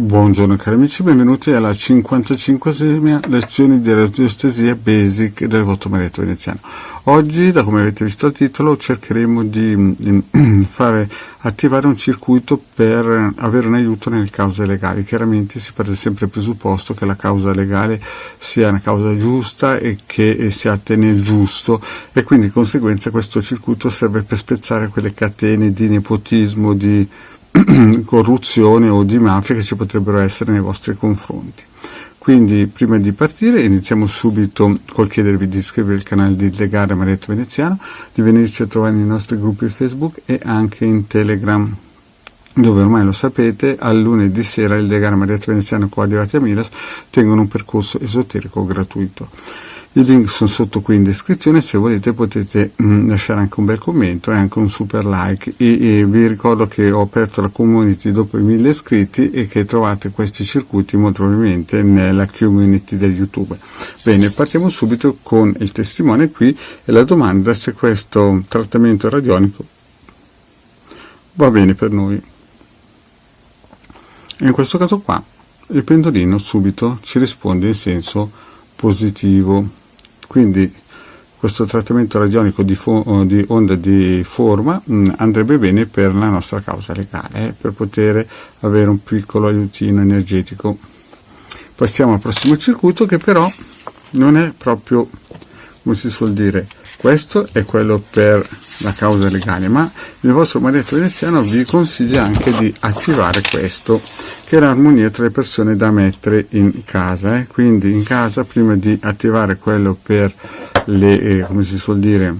Buongiorno cari amici, benvenuti alla 55esima lezione di radioestesia basic del voto marietto veneziano. Oggi, da come avete visto al titolo, cercheremo di fare attivare un circuito per avere un aiuto nelle cause legali. Chiaramente si parte sempre il presupposto che la causa legale sia una causa giusta e che siate nel giusto, e quindi di conseguenza questo circuito serve per spezzare quelle catene di nepotismo, di corruzione o di mafia che ci potrebbero essere nei vostri confronti. Quindi prima di partire iniziamo subito col chiedervi di iscrivervi al canale di Legare Marietto Veneziano, di venirci a trovare nei nostri gruppi Facebook e anche in Telegram, dove ormai lo sapete, al lunedì sera il Legare Marietto Veneziano coadiuvati a Milas tengono un percorso esoterico gratuito. I link sono sotto qui in descrizione, se volete potete lasciare anche un bel commento e anche un super like, e vi ricordo che ho aperto la community dopo i 1000 iscritti e che trovate questi circuiti molto probabilmente nella community del YouTube. Bene, partiamo subito con il testimone qui e la domanda se questo trattamento radionico va bene per noi. In questo caso qua il pendolino subito ci risponde in senso positivo. Quindi questo trattamento radionico di onda di forma andrebbe bene per la nostra causa legale, per poter avere un piccolo aiutino energetico. Passiamo al prossimo circuito, che però non è proprio, come si suol dire, questo è quello per la causa legale, ma il vostro marietto veneziano vi consiglia anche di attivare questo, che è l'armonia tra le persone da mettere in casa. Quindi in casa, prima di attivare quello per le, come si suol dire,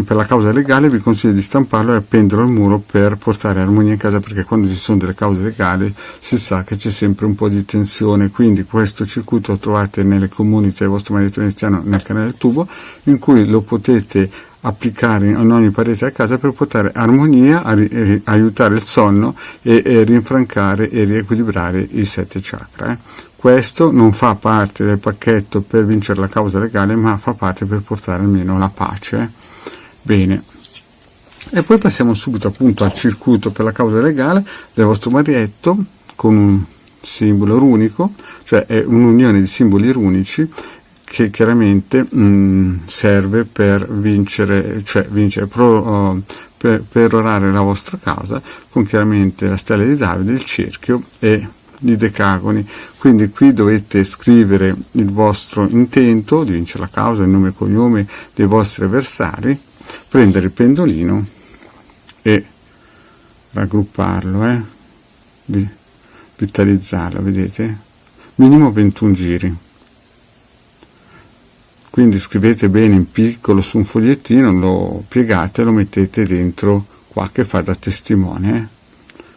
per la causa legale, vi consiglio di stamparlo e appenderlo al muro per portare armonia in casa, perché quando ci sono delle cause legali si sa che c'è sempre un po' di tensione. Quindi questo circuito lo trovate nelle comunità del vostro marietto veneziano nel canale del tubo, in cui lo potete applicare in ogni parete a casa per portare armonia, aiutare il sonno e rinfrancare e riequilibrare i 7 chakra. Questo non fa parte del pacchetto per vincere la causa legale, ma fa parte per portare almeno la pace. Bene, e poi passiamo subito appunto al circuito per la causa legale del vostro marietto, con un simbolo runico, cioè è un'unione di simboli runici che chiaramente serve per vincere, per orare la vostra causa, con chiaramente la stella di Davide, il cerchio e i decagoni. Quindi qui dovete scrivere il vostro intento di vincere la causa, il nome e cognome dei vostri avversari, prendere il pendolino e raggrupparlo, vitalizzarlo, vedete? Minimo 21 giri. Quindi scrivete bene in piccolo su un fogliettino, lo piegate e lo mettete dentro qua, che fa da testimone,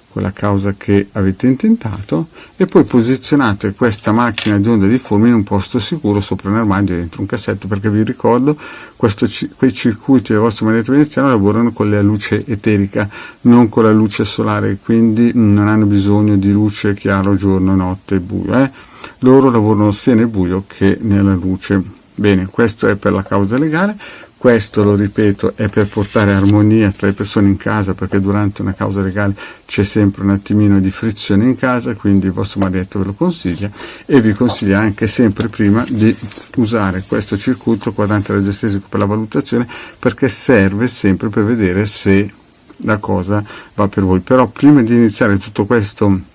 quella causa che avete intentato, e poi posizionate questa macchina di onda di forma in un posto sicuro, sopra un armadio, dentro un cassetto, perché vi ricordo, quei circuiti del vostro marietto veneziano lavorano con la luce eterica, non con la luce solare, quindi non hanno bisogno di luce chiaro, giorno, notte, buio. Loro lavorano sia nel buio che nella luce. Bene, questo è per la causa legale. Questo, lo ripeto, è per portare armonia tra le persone in casa, perché durante una causa legale c'è sempre un attimino di frizione in casa, quindi il vostro marietto ve lo consiglia, e vi consiglia anche sempre prima di usare questo circuito quadrante radiostesico per la valutazione, perché serve sempre per vedere se la cosa va per voi. Però prima di iniziare tutto questo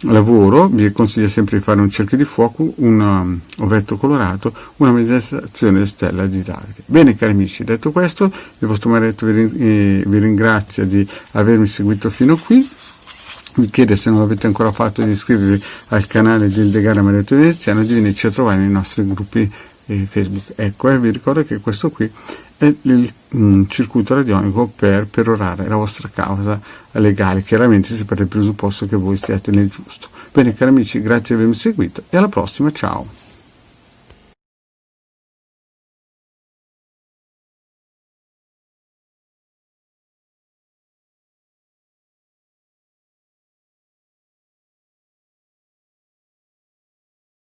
lavoro vi consiglio sempre di fare un cerchio di fuoco, un ovetto colorato, una meditazione stella di Davide. Bene cari amici, detto questo, il vostro marietto vi ringrazia di avermi seguito fino qui. Vi chiede, se non l'avete ancora fatto, di iscrivervi al canale del Legare Marietto Veneziano e di venirci a trovare nei nostri gruppi Facebook. Ecco, vi ricordo che questo qui è il circuito radionico per perorare la vostra causa legale. Chiaramente si parte il presupposto che voi siate nel giusto. Bene cari amici, grazie di avermi seguito e alla prossima, ciao.